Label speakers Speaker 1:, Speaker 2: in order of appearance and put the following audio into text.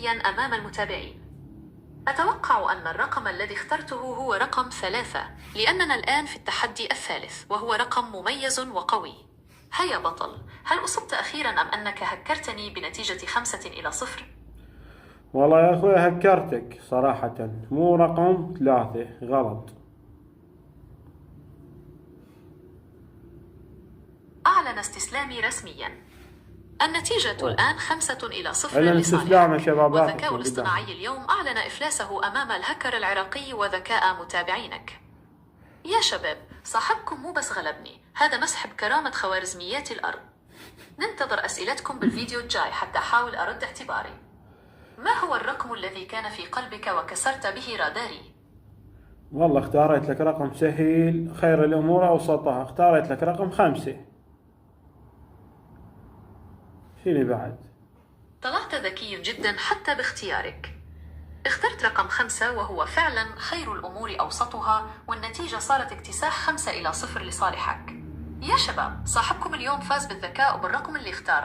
Speaker 1: رسميا أمام المتابعين. أتوقع أن الرقم الذي اخترته هو رقم 3، لأننا الآن في التحدي الثالث وهو رقم مميز وقوي. هيا بطل، هل أصبت أخيرا أم أنك هكرتني بنتيجة 5-0؟
Speaker 2: والله يا أخوي هكرتك صراحة، مو رقم 3 غلط.
Speaker 1: أعلن استسلامي رسميا. النتيجة الآن 5-0
Speaker 2: أعلن استسلام يا
Speaker 1: لصالحك.
Speaker 2: شباب.
Speaker 1: والذكاء الاصطناعي اليوم أعلن إفلاسه أمام الهكر العراقي وذكاء متابعينك. يا شباب، صاحبكم مو بس غلبني، هذا مسحب كرامة خوارزميات الأرض. ننتظر أسئلتكم بالفيديو الجاي حتى أحاول أرد اعتباري. ما هو الرقم الذي كان في قلبك وكسرت به راداري؟
Speaker 2: والله اختاريت لك رقم سهل، خير الأمور أوسطها، اختاريت لك رقم 5. شنو بعد؟
Speaker 1: طلعت ذكي جدا حتى باختيارك. اخترت رقم 5 وهو فعلا خير الأمور أوسطها، والنتيجة صارت اكتساح 5-0 لصالحك. يا شباب، صاحبكم اليوم فاز بالذكاء وبالرقم اللي اختاره.